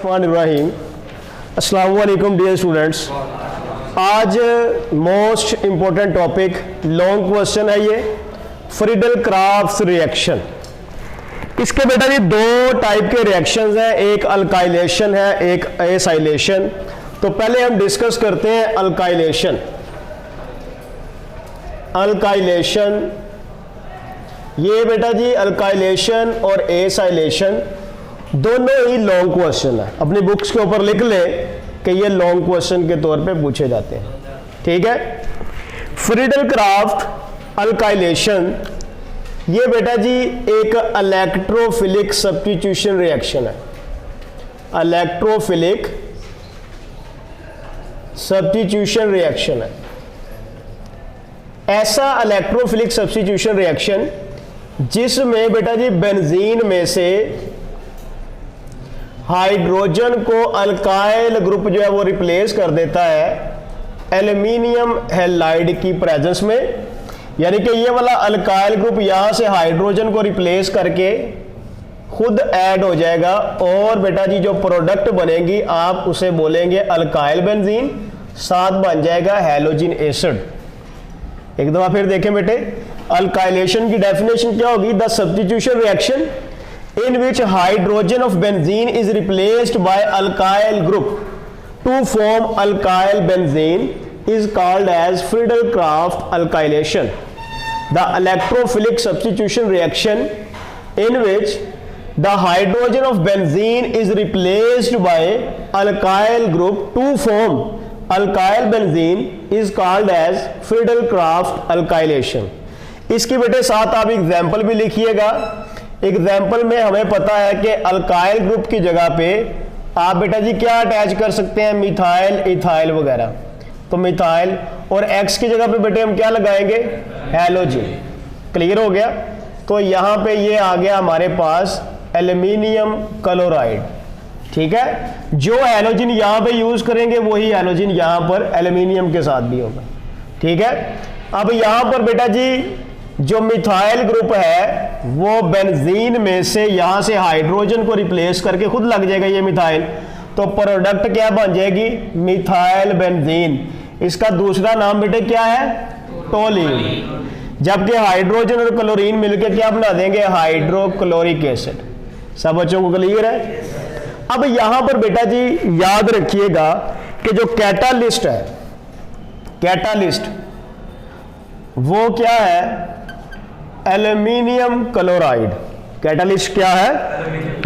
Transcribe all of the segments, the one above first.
बिस्मिल्लाहिर्रहमानिर्रहीम। अस्सलाम वालेकुम डियर स्टूडेंट्स। आज most important topic long question है ये, फ्रीडल क्राफ्ट्स रिएक्शन। इसके बेटा जी दो टाइप के रिएक्शंस हैं, एक अल्काइलेशन है, एक एसाइलेशन। तो पहले हम डिस्कस करते हैं अल्काइलेशन। अल्काइलेशन ये बेटा जी अल्काइलेशन और एसाइलेशन दोनों ही लॉन्ग क्वेश्चन है। अपनी बुक्स के ऊपर लिख ले कि ये लॉन्ग क्वेश्चन के तौर पे पूछे जाते हैं, ठीक है। फ्रीडल क्राफ्ट अल्काइलेशन ये बेटा जी एक इलेक्ट्रोफिलिक सब्स्टिट्यूशन रिएक्शन है। इलेक्ट्रोफिलिक सब्स्टिट्यूशन रिएक्शन है। ऐसा इलेक्ट्रोफिलिक सब्स्टिट्यूशन रिएक्शन जिसमें बेटा जी बेंजीन में से हाइड्रोजन को अल्काइल ग्रुप जो है वो रिप्लेस कर देता है एल्यूमिनियम हैलाइड की प्रेजेंस में। यानी कि ये वाला अल्काइल ग्रुप यहां से हाइड्रोजन को रिप्लेस करके खुद ऐड हो जाएगा और बेटा जी जो प्रोडक्ट बनेगी आप उसे बोलेंगे अल्काइल बेंजीन, साथ बन जाएगा हैलोजन एसिड। एक दफा फिर देखें बेटे, अल्काइलेशन की डेफिनेशन क्या होगी? The substitution reaction in which hydrogen of benzene is replaced by alkyl group to form alkyl benzene is called as Friedel-Crafts alkylation. The electrophilic substitution reaction in which the hydrogen of benzene is replaced by alkyl group to form alkyl benzene is called as Friedel-Crafts alkylation. इसकी बेटे साथ आप example भी लिखिएगा। Example में हमें पता है कि अल्काइल ग्रुप की जगह पे आप बेटा जी क्या अटैच कर सकते हैं? मिथाइल, इथाइल वगैरह। तो मिथाइल और एक्स की जगह पे बेटे हम क्या लगाएंगे? हैलोजन। क्लियर हो गया? तो यहाँ पे ये आ गया हमारे पास एल्यूमिनियम क्लोराइड, ठीक है। जो हैलोजन यहाँ पे यूज करेंगे वही हैलोजन यहाँ पर एल्यूमिनियम के साथ भी होगा, ठीक है। अब यहाँ पर बेटा जी जो मिथाइल ग्रुप है वो बेंजीन में से यहां से हाइड्रोजन को रिप्लेस करके खुद लग जाएगा ये मिथाइल। तो प्रोडक्ट क्या बन जाएगी? Methyl benzene. इसका दूसरा नाम बेटे क्या है? टोलीन। जबकि हाइड्रोजन और क्लोरीन मिलकर क्या बना देंगे? Hydrochloric acid. सब बच्चों को क्लियर है? अब यहां पर बेटा जी याद रखिएगा कि जो कैटालिस्ट है, कैटालिस्ट वो क्या है? Aluminium chloride. कैटालिस्ट क्या है?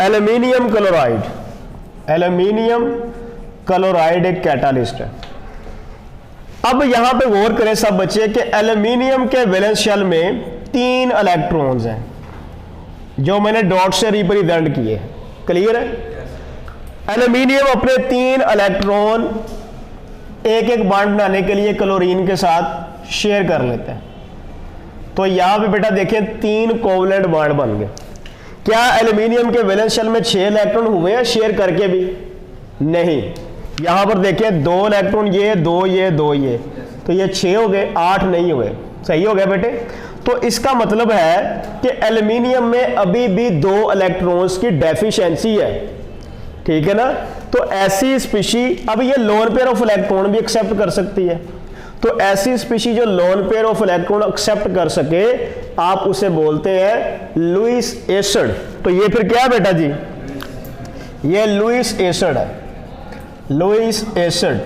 Aluminium chloride. एल्यूमिनियम क्लोराइड एक कैटालिस्ट है। अब यहां पे गौर करें सब बच्चे कि एल्यूमिनियम के वैलेंस शेल में 3 इलेक्ट्रॉन्स हैं जो मैंने डॉट से रिप्रेजेंट किए। क्लियर है? एल्यूमिनियम अपने 3 इलेक्ट्रॉन एक एक बॉन्ड बनाने के लिए क्लोरीन के साथ शेयर कर लेते हैं। तो यहां पे बेटा देखें 3 कोवलेंट बॉन्ड बन गए। क्या एल्यूमिनियम के वैलेंस शेल में 6 इलेक्ट्रॉन हुए हैं शेयर करके भी? नहीं। यहां पर देखें 2 इलेक्ट्रॉन ये, 2 ये, 2 ये, तो ये 6 हो गए, 8 नहीं हुए। सही हो गया बेटे? तो इसका मतलब है कि एल्यूमिनियम में अभी भी 2 इलेक्ट्रॉन्स की डेफिशिएंसी है, ठीक है ना। तो ऐसी स्पीशी, अब ये लोन पेयर ऑफ इलेक्ट्रॉन भी एक्सेप्ट कर सकती है। तो ऐसी स्पीशी जो lone pair of electron accept कर सके आप उसे बोलते हैं लुईस एसिड। तो ये फिर क्या है बेटा जी? ये लुईस एसिड है। लुईस एसिड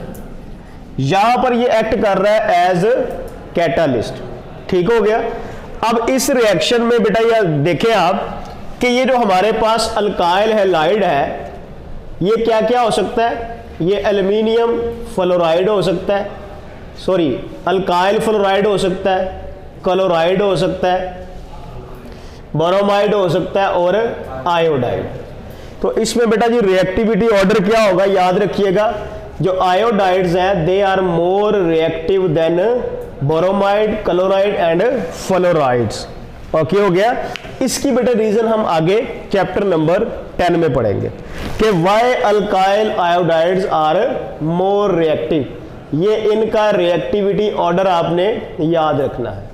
यहां पर ये एक्ट कर रहा है एज कैटालिस्ट, ठीक हो गया। अब इस रिएक्शन में बेटा ये देखें आप कि ये जो हमारे पास अल्काइल हैलाइड है ये क्या क्या हो सकता है? ये एल्यूमिनियम फ्लोराइड हो सकता है, सॉरी अल्काइल फ्लोराइड हो सकता है, क्लोराइड हो सकता है, बोरोमाइड हो सकता है और आयोडाइड। तो इसमें बेटा जी रिएक्टिविटी ऑर्डर क्या होगा? याद रखिएगा जो आयोडाइड्स हैं they are more reactive than bromide, chloride and fluorides. Okay हो गया? इसकी बेटा रीजन हम आगे चैप्टर नंबर 10 में पढ़ेंगे कि why alkyl iodides are more reactive. ये इनका रिएक्टिविटी ऑर्डर आपने याद रखना है।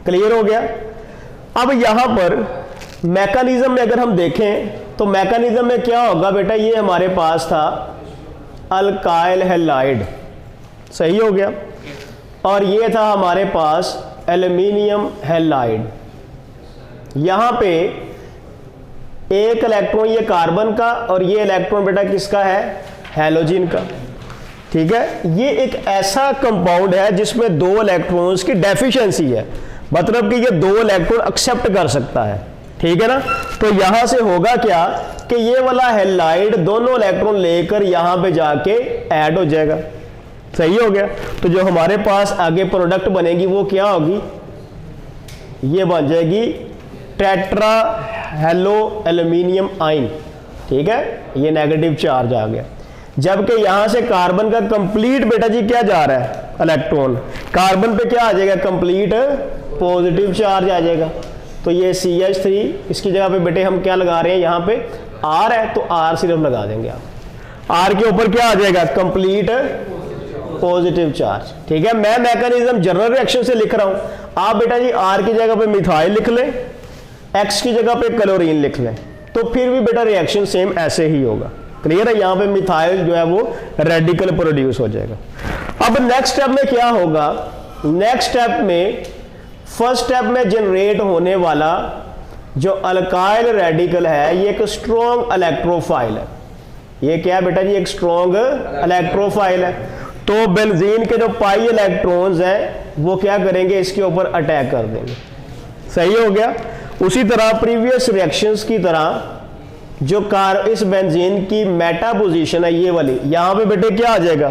क्लियर हो गया? अब यहां पर मैकेनिज्म में अगर हम देखें तो मैकेनिज्म में क्या होगा बेटा, ये हमारे पास था अल्काइल हैलाइड, सही हो गया, और ये था हमारे पास एल्यूमिनियम हैलाइड। यहां पे एक इलेक्ट्रॉन ये कार्बन का और ये इलेक्ट्रॉन बेटा किसका है, हैलोजन का। ठीक है, ये एक ऐसा कंपाउंड है जिसमें दो इलेक्ट्रॉन्स की डेफिशिएंसी है, मतलब कि ये दो इलेक्ट्रॉन एक्सेप्ट कर सकता है। ठीक है ना, तो यहां से होगा क्या कि ये वाला हैलाइड दोनों इलेक्ट्रॉन लेकर यहां पे जाके ऐड हो जाएगा, सही हो गया। तो जो हमारे पास आगे प्रोडक्ट बनेगी वो क्या होगी, ये बन जाएगी टेट्रा हेलो एल्यूमिनियम आयन। ठीक है, ये नेगेटिव चार्ज आ गया, जबकि यहां से कार्बन का कंप्लीट बेटा जी क्या जा रहा है, इलेक्ट्रॉन, कार्बन पे क्या आ जाएगा, कंप्लीट पॉजिटिव चार्ज आ जाएगा। तो ये CH3, इसकी जगह पे बेटे हम क्या लगा रहे हैं, यहां पे R है तो R सिर्फ लगा देंगे आप, R के ऊपर क्या आ जाएगा, कंप्लीट पॉजिटिव चार्ज। ठीक है, मैं मैकेनिज्म जनरल रिएक्शन से लिख रहा हूं, आप बेटा जी R की जगह पे मिथाइल लिख लें, X की जगह पे क्लोरीन लिख लें, तो फिर भी बेटा रिएक्शन सेम ऐसे ही होगा। क्लियर है, यहां पे मिथाइल जो है वो रेडिकल प्रोड्यूस हो जाएगा। अब नेक्स्ट स्टेप में क्या होगा, नेक्स्ट स्टेप में फर्स्ट स्टेप में जनरेट होने वाला जो अल्काइल रेडिकल है ये एक स्ट्रॉन्ग इलेक्ट्रोफाइल है। ये क्या है बेटा जी, एक स्ट्रॉन्ग इलेक्ट्रोफाइल है। तो बेंजीन के जो पाई इलेक्ट्रॉन्स हैं वो क्या करेंगे, इसके ऊपर अटैक कर देंगे, सही हो गया। उसी तरह प्रीवियस रिएक्शंस की तरह जो इस बेंजीन की मेटा पोजीशन है ये वाली, यहां पे बेटे क्या आ जाएगा,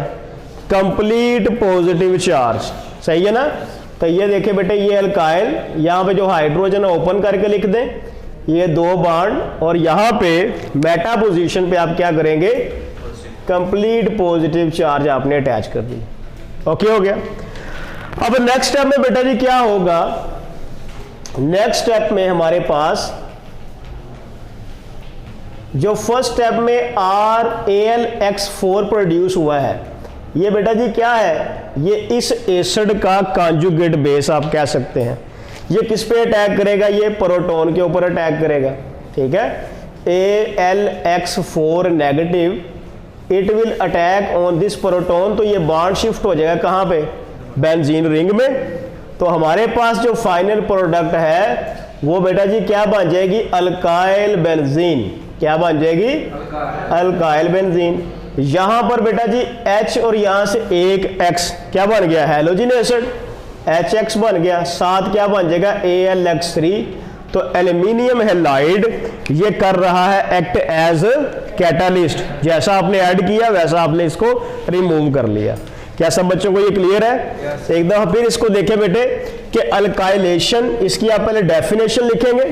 कंप्लीट पॉजिटिव चार्ज, सही है ना। तो ये देखिए बेटे, ये अल्काइल, यहां पे जो हाइड्रोजन ओपन करके लिख दें, ये दो बॉन्ड, और यहां पे मेटा पोजीशन पे आप क्या करेंगे, कंप्लीट पॉजिटिव चार्ज आपने अटैच कर दिया। ओके हो गया। अब नेक्स्ट स्टेप में बेटा जी क्या होगा, नेक्स्ट स्टेप में हमारे पास जो फर्स्ट स्टेप में RAlX4 प्रोड्यूस हुआ है, ये बेटा जी क्या है, ये इस एसिड का कॉन्जुगेट बेस आप कह सकते हैं। ये किस पे अटैक करेगा, ये प्रोटॉन के ऊपर अटैक करेगा। ठीक है, AlX4 negative, it will attack on this proton, तो ये बॉन्ड शिफ्ट हो जाएगा कहां पे, बेंजीन रिंग में। तो हमारे पास जो फाइनल प्रोडक्ट है वो बेटा जी क्या बन जाएगी, अल्काइल बेंजीन। क्या बन जाएगी, अल्काइल बेंजीन। यहां पर बेटा जी H और यहां से एक X क्या बन गया, हैलोजन एसिड, HX बन गया, साथ क्या बन जाएगा, AlX3। तो एल्यूमिनियम हैलाइड ये कर रहा है एक्ट एज कैटालिस्ट, जैसा आपने ऐड किया वैसा आपने इसको रिमूव कर लिया। क्या सब बच्चों को ये क्लियर है? एक दफा फिर इसको देखें बेटे कि अल्काइलेशन, इसकी आप पहले डेफिनेशन लिखेंगे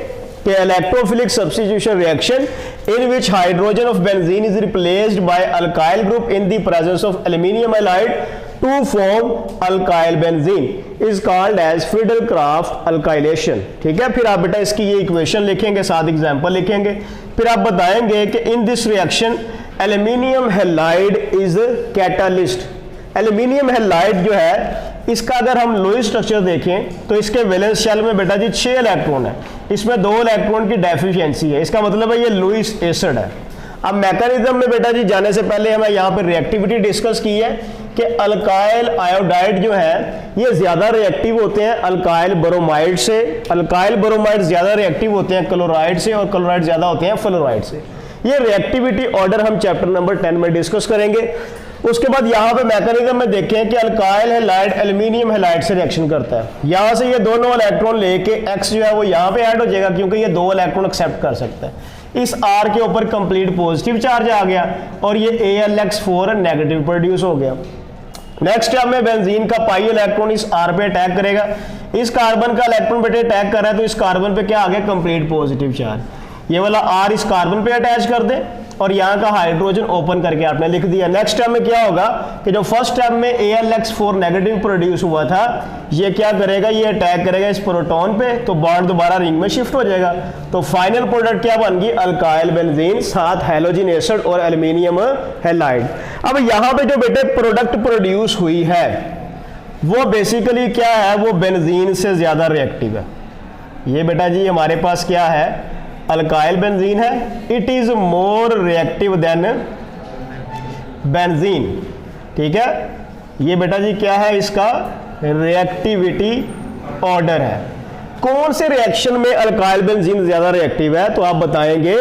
कि electrophilic substitution reaction in which hydrogen of benzene is replaced by alkyl group in the presence of aluminium halide to form alkyl benzene is called as Friedel-Crafts alkylation। ठीक है, फिर आप बेटा इसकी ये इक्वेशन लिखेंगे, साथ एग्जांपल लिखेंगे, फिर आप बताएंगे कि in this reaction aluminium halide is catalyst. Aluminium halide जो है इसका अगर हम लोई स्ट्रक्चर देखें तो इसके वैलेंस शेल में बेटा जी 6 इलेक्ट्रॉन है, इसमें 2 इलेक्ट्रॉन की डेफिशिएंसी है, इसका मतलब है ये लुईस एसिड है। अब मैकेनिज्म में बेटा जी जाने से पहले हमें यहाँ पर रिएक्टिविटी डिस्कस की है कि अल्काइल आयोडाइड जो है ये ज्यादा रिएक्टिव होते हैं अल्काइल ब्रोमाइड से। अल्काइल ब्रोमाइड ज्यादा रिएक्टिव होते हैं क्लोराइड से और क्लोराइड ज्यादा होते हैं फ्लोराइड से। ये रिएक्टिविटी ऑर्डर हम चैप्टर नंबर 10 में डिस्कस करेंगे। उसके बाद यहाँ पे मैकेनिज्म में देखें कि अल्काइल हैलाइड एल्यूमिनियम हैलाइड से रिएक्शन करता है। यहाँ से ये दोनों इलेक्ट्रॉन लेके X जो है वो यहाँ पे ऐड हो जाएगा क्योंकि ये 2 इलेक्ट्रॉन एक्सेप्ट कर सकता है। इस R के ऊपर कंप्लीट पॉजिटिव चार्ज आ गया और ये AlX4 नेगेटिव प्रोड्यूस हो गया। नेक्स्ट स्टेप में बेंजीन का पाई इलेक्ट्रॉन इस R पे अटैक करेगा, इस कार्बन का इलेक्ट्रॉन बेटे अटैक कर रहा है तो इस कार्बन पे क्या आ गया, कंप्लीट पॉजिटिव चार्ज। ये वाला R इस कार्बन पे अटैच कर दे और यहाँ का हाइड्रोजन ओपन करके आपने लिख दिया। नेक्स्ट स्टेप में क्या होगा कि जो फर्स्ट स्टेप में AlX4 नेगेटिव प्रोड्यूस हुआ था ये क्या करेगा, ये अटैक करेगा इस प्रोटॉन पे तो बॉन्ड दोबारा रिंग में शिफ्ट हो जाएगा। तो फाइनल प्रोडक्ट क्या बन गई, अल्काइल बेंजीन, साथ हैलोजन एसिड और एल्यूमिनियम हैलाइड। अब यहाँ पे जो बेटे प्रोडक्ट प्रोड्यूस हुई है वो बेसिकली क्या है, वो बेंजीन से ज्यादा रिएक्टिव है। ये बेटा जी हमारे पास क्या है, अल्काइल बेंजीन है, it is more reactive then benzene. ठीक है, ये बेटा जी क्या है, इसका रिएक्टिविटी ऑर्डर है। कौन से रिएक्शन में अल्काइल बेंजीन ज्यादा रिएक्टिव है, तो आप बताएंगे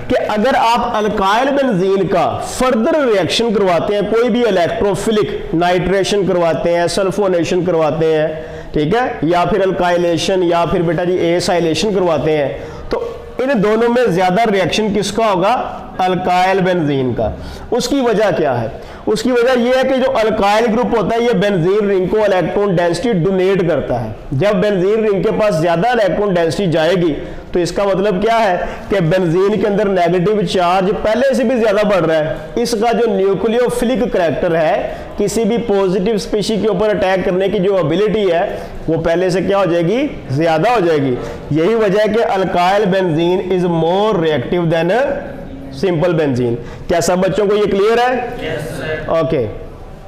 कि अगर आप अल्काइल बेंजीन का फर्दर रिएक्शन करवाते हैं, कोई भी इलेक्ट्रोफिलिक नाइट्रेशन करवाते हैं, सल्फोनेशन करवाते हैं, ठीक है, या फिर अल्काइलेशन या फिर बेटा जी एसाइलेशन करवाते हैं, तो इन दोनों में ज्यादा रिएक्शन किसका होगा, अल्काइल बेंजीन का। उसकी वजह क्या है, उसकी वजह यह है कि जो अल्काइल ग्रुप होता है ये बेंजीन रिंग को इलेक्ट्रॉन डेंसिटी डोनेट करता है। जब बेंजीन रिंग के पास ज्यादा इलेक्ट्रॉन डेंसिटी जाएगी तो इसका मतलब क्या है कि बेंजीन के अंदर नेगेटिव चार्ज पहले से भी ज्यादा बढ़ रहा है। इसका जो न्यूक्लियोफिलिक करैक्टर है, किसी भी पॉजिटिव स्पीशी के ऊपर अटैक करने की जो एबिलिटी है वो पहले से क्या हो जाएगी, ज्यादा हो जाएगी। यही वजह है कि alkyl benzene is more reactive then simple benzene. क्या सब बच्चों को ये क्लियर है? Yes sir. ओके।